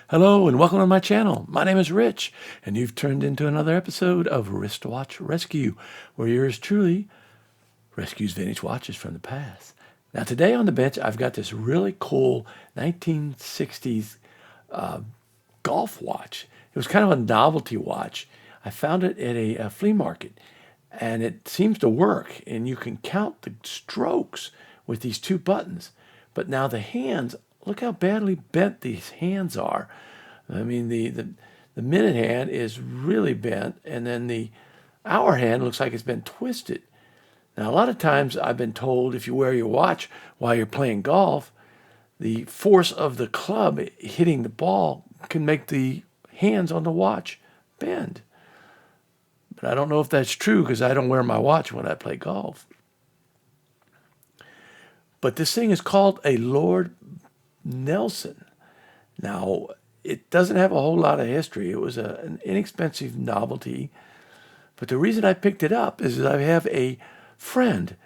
Hello and welcome to my channel. My name is Rich, and you've turned into another episode of Wristwatch Rescue, where yours truly rescues vintage watches from the past. Now today on the bench, I've got this really cool 1960s golf watch. It was kind of a novelty watch. I found it at a flea market, and it seems to work, and you can count the strokes with these two buttons. But now the hands, look how badly bent these hands are. I mean, the minute hand is really bent, and then the hour hand looks like it's been twisted. Now, a lot of times I've been told if you wear your watch while you're playing golf, the force of the club hitting the ball can make the hands on the watch bend. But I don't know if that's true because I don't wear my watch when I play golf. But this thing is called a Lord Nelson. Now, it doesn't have a whole lot of history. It was an inexpensive novelty. But the reason I picked it up is that I have a friend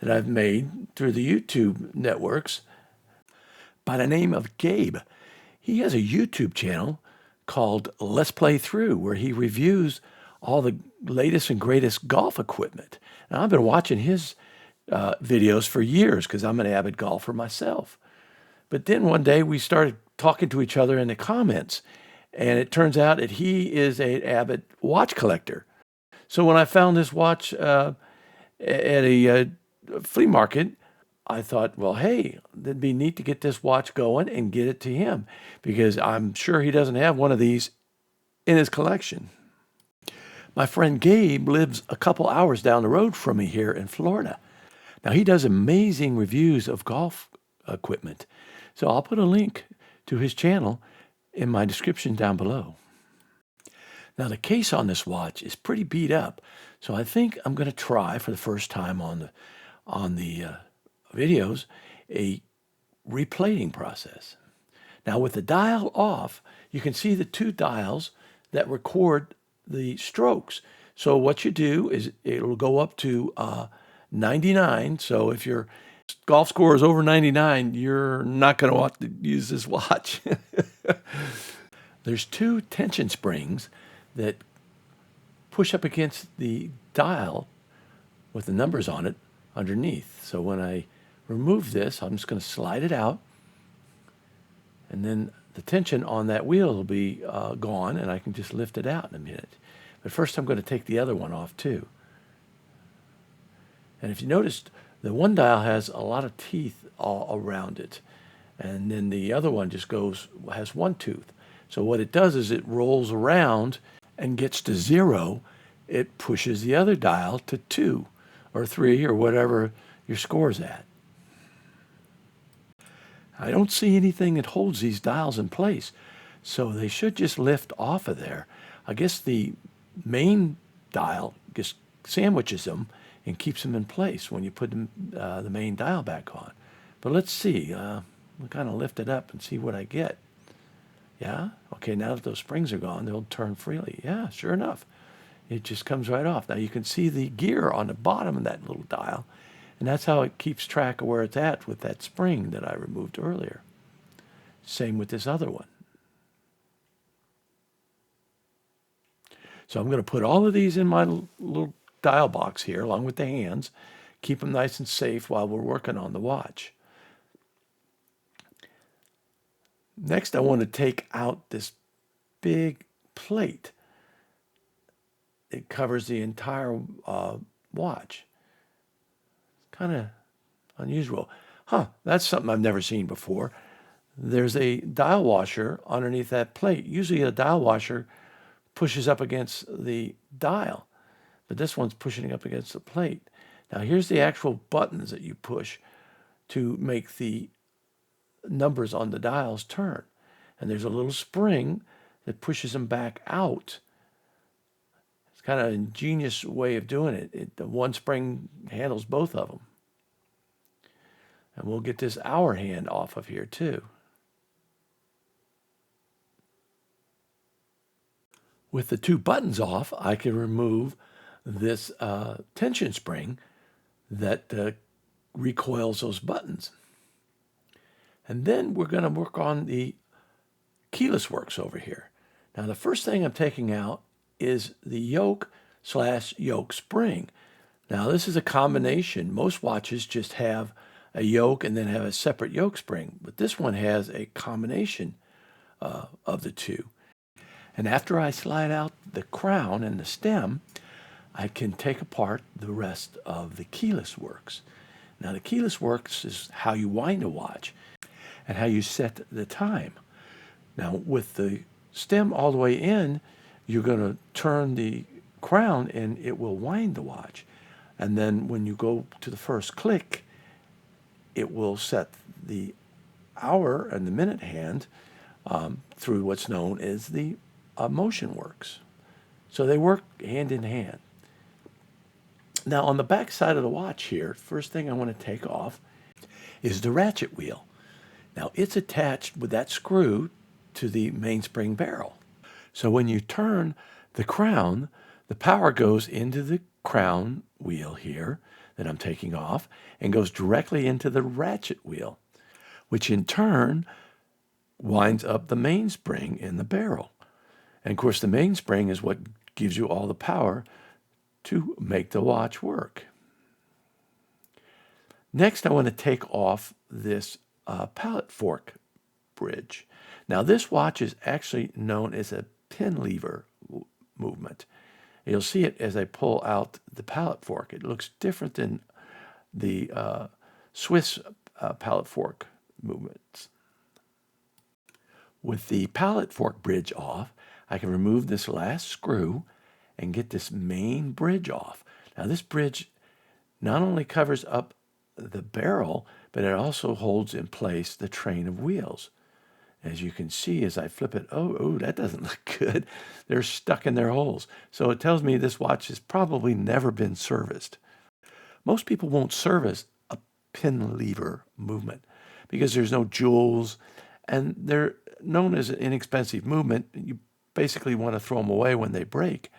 that I've made through the YouTube networks by the name of Gabe. He has a YouTube channel called Let's Play Thru, where he reviews all the latest and greatest golf equipment. Now, I've been watching his videos for years because I'm an avid golfer myself. But then one day we started talking to each other in the comments, and it turns out that he is an avid watch collector. So when I found this watch at a flea market, I thought, well, hey, it'd be neat to get this watch going and get it to him because I'm sure he doesn't have one of these in his collection. My friend Gabe lives a couple hours down the road from me here in Florida. Now, he does amazing reviews of golf equipment. So I'll put a link to his channel in my description down below. Now, the case on this watch is pretty beat up. So I think I'm going to try for the first time on the videos a replating process. Now, with the dial off, you can see the two dials that record the strokes. So what you do is it'll go up to 99. So if your golf score is over 99, you're not going to want to use this watch. There's two tension springs that push up against the dial with the numbers on it underneath. So when I remove this, I'm just going to slide it out, and then the tension on that wheel will be gone, and I can just lift it out in a minute. But first I'm going to take the other one off too. And if you noticed, the one dial has a lot of teeth all around it, and then the other one just has one tooth. So what it does is it rolls around and gets to 0. It pushes the other dial to 2 or 3 or whatever your score's at. I don't see anything that holds these dials in place, so they should just lift off of there. I guess the main dial just sandwiches them and keeps them in place when you put the main dial back on. But let's see. We'll kind of lift it up and see what I get. Yeah? Okay, now that those springs are gone, they'll turn freely. Yeah, sure enough. It just comes right off. Now you can see the gear on the bottom of that little dial, and that's how it keeps track of where it's at with that spring that I removed earlier. Same with this other one. So I'm going to put all of these in my little dial box here, along with the hands. Keep them nice and safe while we're working on the watch. Next, I want to take out this big plate. It covers the entire watch. It's kind of unusual. That's something I've never seen before. There's a dial washer underneath that plate. Usually a dial washer pushes up against the dial, but this one's pushing up against the plate. Now here's the actual buttons that you push to make the numbers on the dials turn. And there's a little spring that pushes them back out. It's kind of an ingenious way of doing it. The one spring handles both of them. And we'll get this hour hand off of here too. With the two buttons off, I can remove this tension spring that recoils those buttons. And then we're going to work on the keyless works over here. Now the first thing I'm taking out is the yoke/yoke spring. Now this is a combination. Most watches just have a yoke and then have a separate yoke spring, but this one has a combination of the two. And after I slide out the crown and the stem, I can take apart the rest of the keyless works. Now the keyless works is how you wind a watch and how you set the time. Now with the stem all the way in, you're going to turn the crown and it will wind the watch. And then when you go to the first click, it will set the hour and the minute hand through what's known as the motion works. So they work hand in hand. Now on the back side of the watch here, first thing I want to take off is the ratchet wheel. Now it's attached with that screw to the mainspring barrel. So when you turn the crown, the power goes into the crown wheel here that I'm taking off and goes directly into the ratchet wheel, which in turn winds up the mainspring in the barrel. And of course the mainspring is what gives you all the power to make the watch work. Next, I want to take off this pallet fork bridge. Now this watch is actually known as a pin lever movement. You'll see it as I pull out the pallet fork. It looks different than the Swiss pallet fork movements. With the pallet fork bridge off, I can remove this last screw and get this main bridge off. Now this bridge not only covers up the barrel, but it also holds in place the train of wheels. As you can see as I flip it, oh, that doesn't look good. They're stuck in their holes. So it tells me this watch has probably never been serviced. Most people won't service a pin lever movement because there's no jewels and they're known as an inexpensive movement. You basically want to throw them away when they break.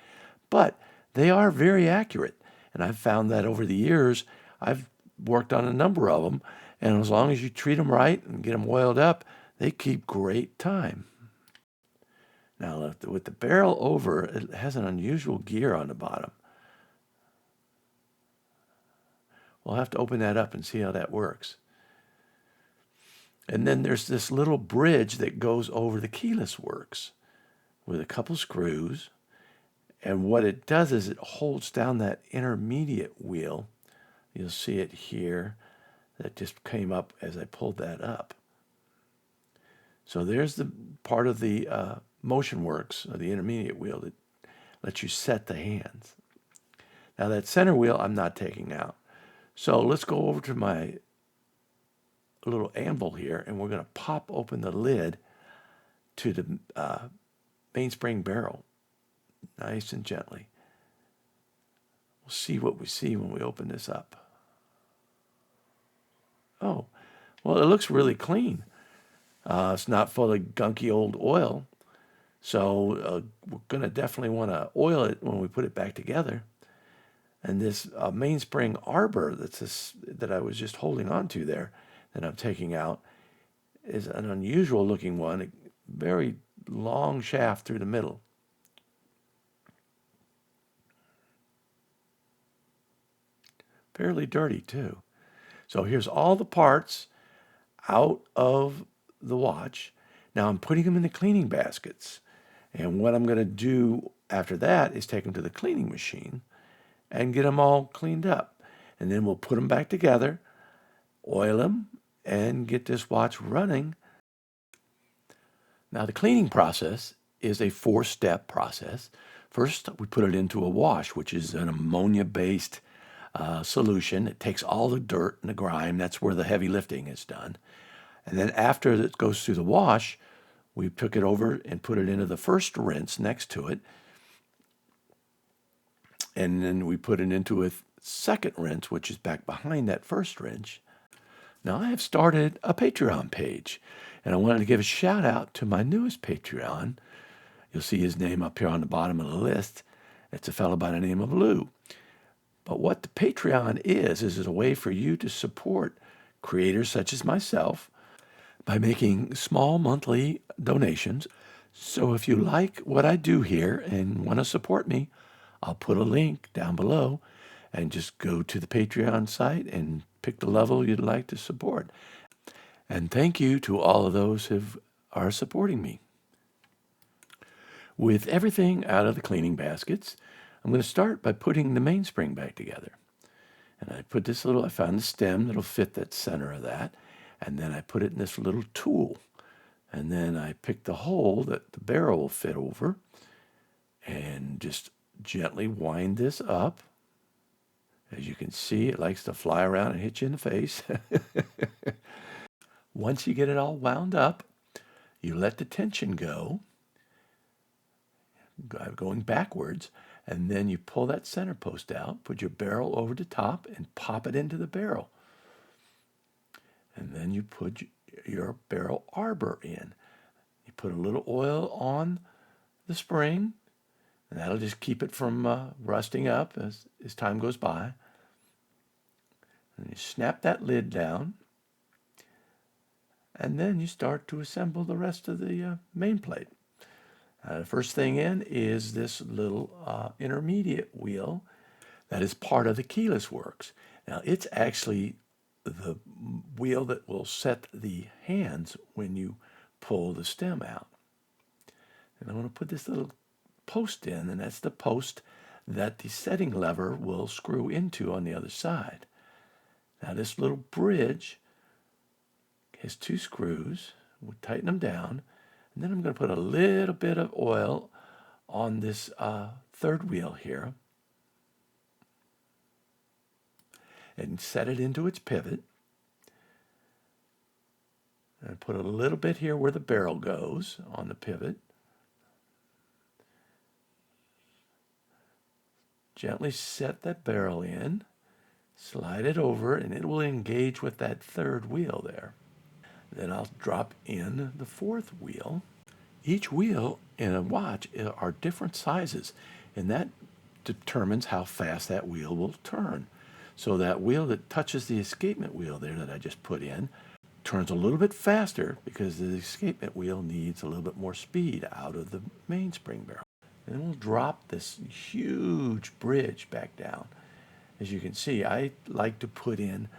But they are very accurate. And I've found that over the years, I've worked on a number of them. And as long as you treat them right and get them oiled up, they keep great time. Now, with the barrel over, it has an unusual gear on the bottom. We'll have to open that up and see how that works. And then there's this little bridge that goes over the keyless works with a couple screws. And what it does is it holds down that intermediate wheel. You'll see it here. That just came up as I pulled that up. So there's the part of the motion works, or the intermediate wheel, that lets you set the hands. Now that center wheel I'm not taking out. So let's go over to my little anvil here, and we're going to pop open the lid to the mainspring barrel, nice and gently. We'll see what we see when we open this up. Oh, well, it looks really clean. It's not full of gunky old oil. So we're going to definitely want to oil it when we put it back together. And this mainspring arbor that I was just holding on to there, that I'm taking out, is an unusual looking one, a very long shaft through the middle. Fairly dirty too. So here's all the parts out of the watch. Now I'm putting them in the cleaning baskets. And what I'm going to do after that is take them to the cleaning machine and get them all cleaned up. And then we'll put them back together, oil them, and get this watch running. Now the cleaning process is a 4-step process. First, we put it into a wash, which is an ammonia-based solution. It takes all the dirt and the grime. That's where the heavy lifting is done. And then after it goes through the wash, we took it over and put it into the first rinse next to it. And then we put it into a second rinse, which is back behind that first rinse. Now I have started a Patreon page, and I wanted to give a shout out to my newest Patreon. You'll see his name up here on the bottom of the list. It's a fellow by the name of Lou. But what the Patreon is a way for you to support creators such as myself by making small monthly donations So if you like what I do here and want to support me, I'll put a link down below and just go to the Patreon site and pick the level you'd like to support. And thank you to all of those who are supporting me. With everything out of the cleaning baskets, I'm going to start by putting the mainspring back together. And I found the stem that'll fit that center of that. And then I put it in this little tool. And then I pick the hole that the barrel will fit over and just gently wind this up. As you can see, it likes to fly around and hit you in the face. Once you get it all wound up, you let the tension go, going backwards, and then you pull that center post out, put your barrel over the top, and pop it into the barrel. And then you put your barrel arbor in. You put a little oil on the spring, and that'll just keep it from rusting up as time goes by. And you snap that lid down, and then you start to assemble the rest of the main plate. The first thing in is this little intermediate wheel that is part of the keyless works. Now, it's actually the wheel that will set the hands when you pull the stem out. And I'm going to put this little post in, and that's the post that the setting lever will screw into on the other side. Now, this little bridge has 2 screws. We'll tighten them down. And then I'm going to put a little bit of oil on this third wheel here and set it into its pivot. And put a little bit here where the barrel goes on the pivot. Gently set that barrel in, slide it over, and it will engage with that third wheel there. Then I'll drop in the fourth wheel. Each wheel in a watch are different sizes, and that determines how fast that wheel will turn. So that wheel that touches the escapement wheel there that I just put in turns a little bit faster because the escapement wheel needs a little bit more speed out of the mainspring barrel. And then we'll drop this huge bridge back down. As you can see, I like to put in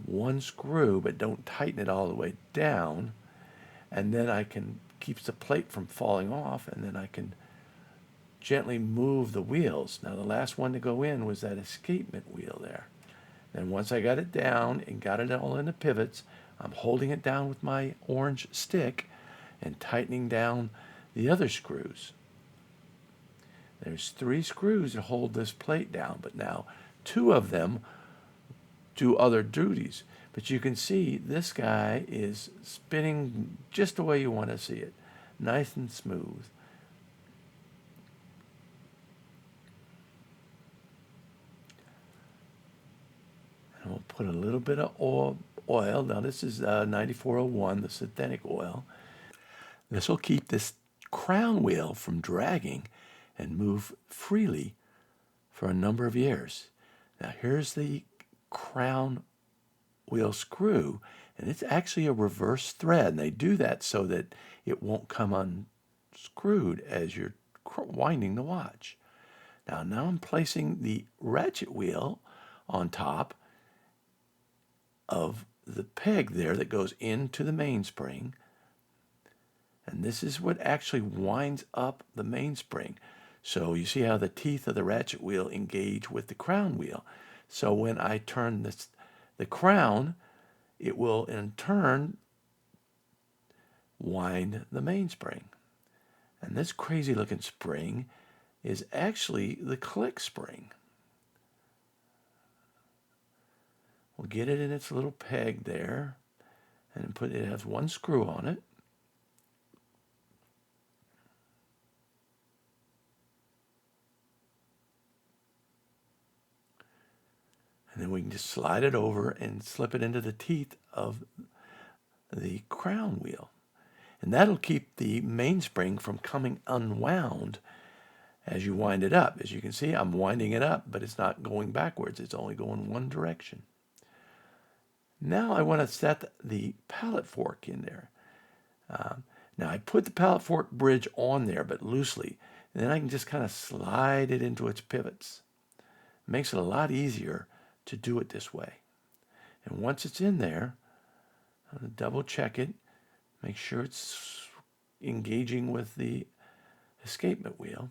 1 screw, but don't tighten it all the way down. And then I can keep the plate from falling off, and then I can gently move the wheels. Now, the last one to go in was that escapement wheel there. And once I got it down and got it all in the pivots, I'm holding it down with my orange stick and tightening down the other screws. There's 3 screws that hold this plate down, but now 2 of them do other duties. But you can see this guy is spinning just the way you want to see it, nice and smooth. And we'll put a little bit of oil. Now this is 9401, the synthetic oil. This will keep this crown wheel from dragging and move freely for a number of years. Now here's the crown wheel screw, and it's actually a reverse thread, and they do that so that it won't come unscrewed as you're winding the watch. Now I'm placing the ratchet wheel on top of the peg there that goes into the mainspring, and this is what actually winds up the mainspring. So you see how the teeth of the ratchet wheel engage with the crown wheel. So when I turn the crown, it will in turn wind the mainspring. And this crazy looking spring is actually the click spring. We'll get it in its little peg there, and it has 1 screw on it. And then we can just slide it over and slip it into the teeth of the crown wheel. And that'll keep the mainspring from coming unwound as you wind it up. As you can see, I'm winding it up, but it's not going backwards. It's only going one direction. Now I want to set the pallet fork in there. Now I put the pallet fork bridge on there, but loosely, and then I can just kind of slide it into its pivots. It makes it a lot easier to do it this way. And once it's in there, I'm going to double check it, make sure it's engaging with the escapement wheel.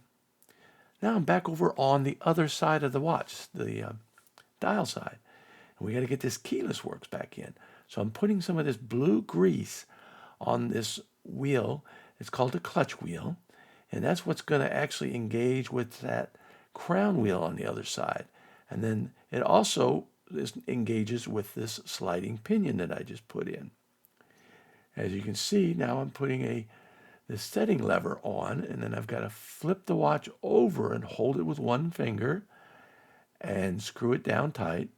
Now I'm back over on the other side of the watch, the dial side. And we got to get this keyless works back in. So I'm putting some of this blue grease on this wheel. It's called a clutch wheel. And that's what's going to actually engage with that crown wheel on the other side. And then it also engages with this sliding pinion that I just put in. As you can see, now I'm putting the setting lever on, and then I've got to flip the watch over and hold it with one finger and screw it down tight.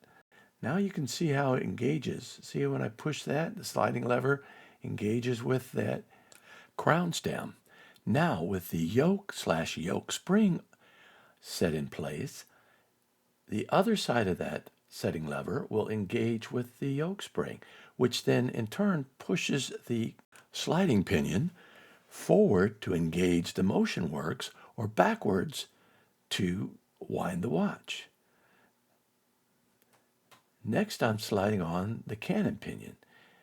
Now you can see how it engages. See when I push that, the sliding lever engages with that crown stem. Now with the yoke/yoke spring set in place, the other side of that setting lever will engage with the yoke spring, which then in turn pushes the sliding pinion forward to engage the motion works or backwards to wind the watch. Next, I'm sliding on the cannon pinion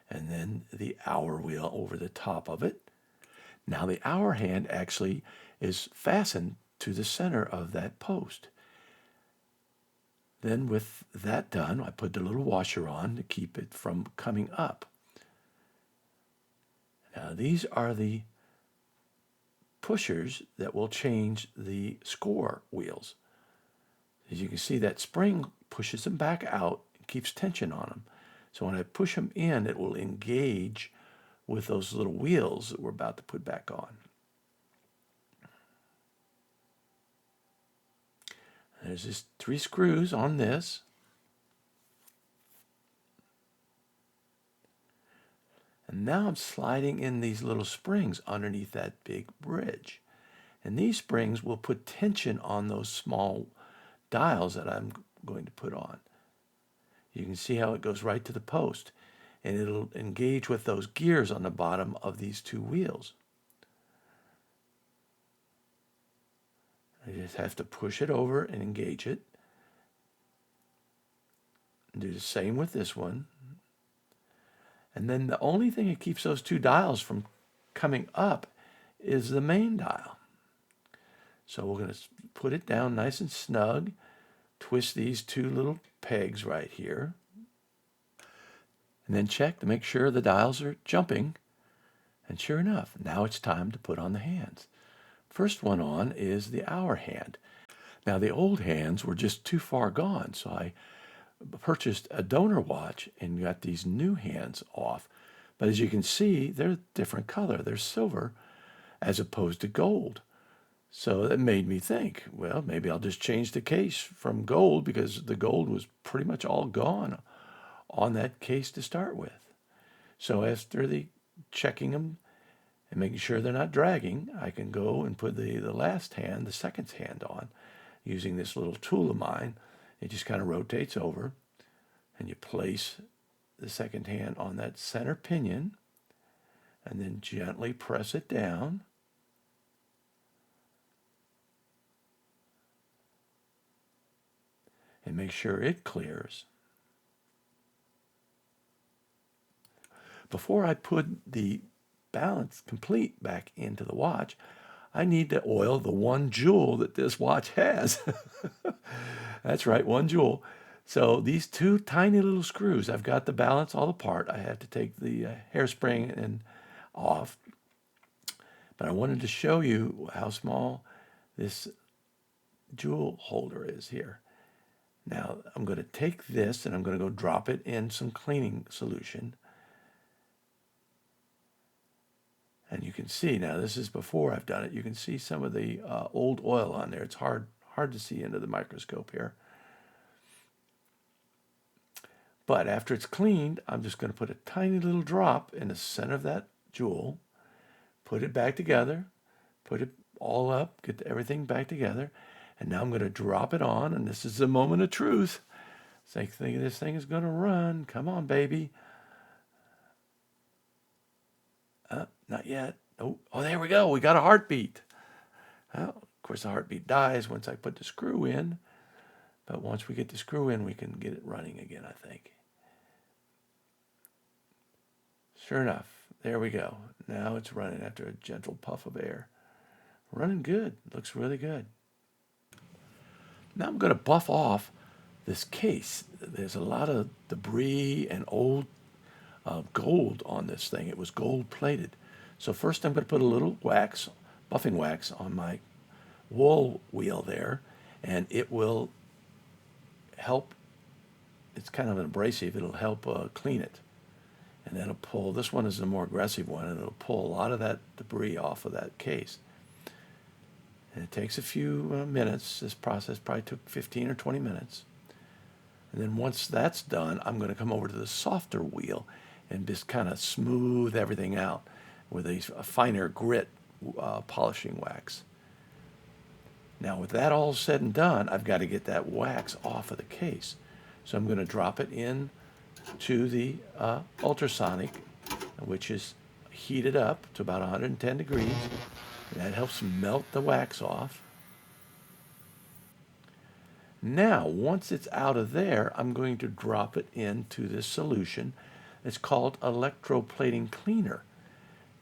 and then the hour wheel over the top of it. Now the hour hand actually is fastened to the center of that post. Then with that done, I put the little washer on to keep it from coming up. Now these are the pushers that will change the score wheels. As you can see, that spring pushes them back out and keeps tension on them. So when I push them in, it will engage with those little wheels that we're about to put back on. There's just 3 screws on this. And now I'm sliding in these little springs underneath that big bridge. And these springs will put tension on those small dials that I'm going to put on. You can see how it goes right to the post. And it'll engage with those gears on the bottom of these 2 wheels. I just have to push it over and engage it. Do the same with this one. And then the only thing that keeps those 2 dials from coming up is the main dial. So we're going to put it down nice and snug, twist these 2 little pegs right here, and then check to make sure the dials are jumping. And sure enough, now it's time to put on the hands. First one on is the hour hand. Now the old hands were just too far gone, so I purchased a donor watch and got these new hands off. But as you can see, they're different color. They're silver as opposed to gold. So that made me think, well, maybe I'll just change the case from gold, because the gold was pretty much all gone on that case to start with. So after checking them and making sure they're not dragging, I can go and put the last hand, the second hand on, using this little tool of mine. It just kind of rotates over, and you place the second hand on that center pinion, and then gently press it down. And make sure it clears. Before I put the balance complete back into the watch, I need to oil the 1 jewel that this watch has. That's right, 1 jewel. So these 2 tiny little screws, I've got the balance all apart. I had to take the hairspring and off. But I wanted to show you how small this jewel holder is here. Now I'm going to take this and I'm going to go drop it in some cleaning solution. And you can see, now this is before I've done it, you can see some of the old oil on there. It's hard to see into the microscope here. But after it's cleaned, I'm just going to put a tiny little drop in the center of that jewel, put it back together, put it all up, get everything back together, and now I'm going to drop it on, and this is the moment of truth. It's like, this thing is going to run. Come on, baby. Not yet. Oh, there we go. We got a heartbeat. Well, of course, the heartbeat dies once I put the screw in. But once we get the screw in, we can get it running again, I think. Sure enough, there we go. Now it's running after a gentle puff of air. Running good. Looks really good. Now I'm going to buff off this case. There's a lot of debris and old gold on this thing. It was gold plated. So first I'm going to put a little wax, buffing wax, on my wool wheel there, and it will help. It's kind of an abrasive. It'll help clean it. And then it'll pull, this one is the more aggressive one, and it'll pull a lot of that debris off of that case. And it takes a few minutes. This process probably took 15 or 20 minutes. And then once that's done, I'm going to come over to the softer wheel and just kind of smooth everything out with a finer grit polishing wax. Now with that all said and done, I've got to get that wax off of the case. So I'm going to drop it in to the ultrasonic, which is heated up to about 110 degrees. And that helps melt the wax off. Now, once it's out of there, I'm going to drop it into this solution. It's called electroplating cleaner.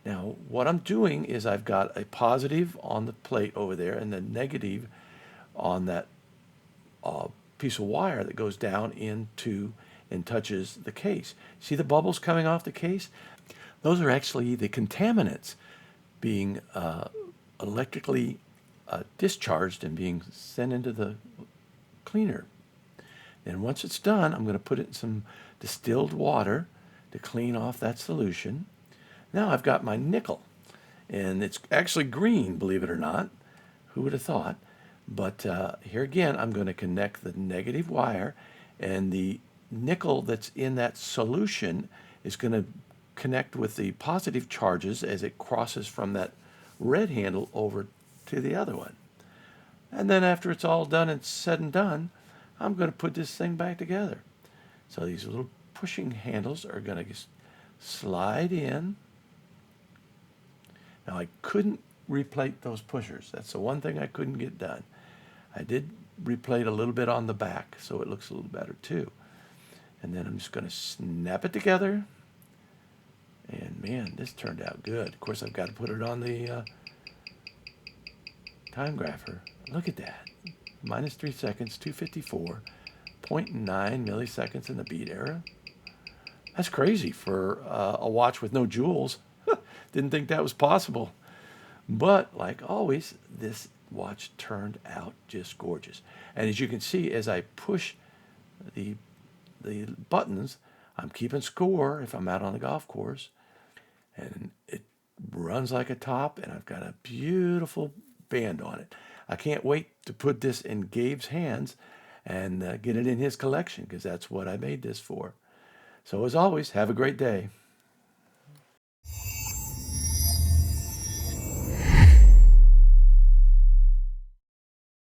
Now, what I'm doing is I've got a positive on the plate over there and the negative on that piece of wire that goes down into and touches the case. See the bubbles coming off the case? Those are actually the contaminants being electrically discharged and being sent into the cleaner. And once it's done, I'm going to put it in some distilled water to clean off that solution. Now I've got my nickel, and it's actually green, believe it or not. Who would have thought? But here again, I'm going to connect the negative wire, and the nickel that's in that solution is going to connect with the positive charges as it crosses from that red handle over to the other one. And then after it's all done and said and done, I'm going to put this thing back together. So these little pushing handles are going to just slide in. Now I couldn't replate those pushers. That's the one thing I couldn't get done. I did replate a little bit on the back, so it looks a little better too. And then I'm just going to snap it together. And man, this turned out good. Of course, I've got to put it on the time grapher. Look at that. Minus 3 seconds, 254, 0.9 milliseconds in the beat error. That's crazy for a watch with no jewels. Didn't think that was possible. But like always, this watch turned out just gorgeous. And as you can see, as I push the buttons, I'm keeping score if I'm out on the golf course. And it runs like a top, and I've got a beautiful band on it. I can't wait to put this in Gabe's hands and get it in his collection, because that's what I made this for. So as always, have a great day.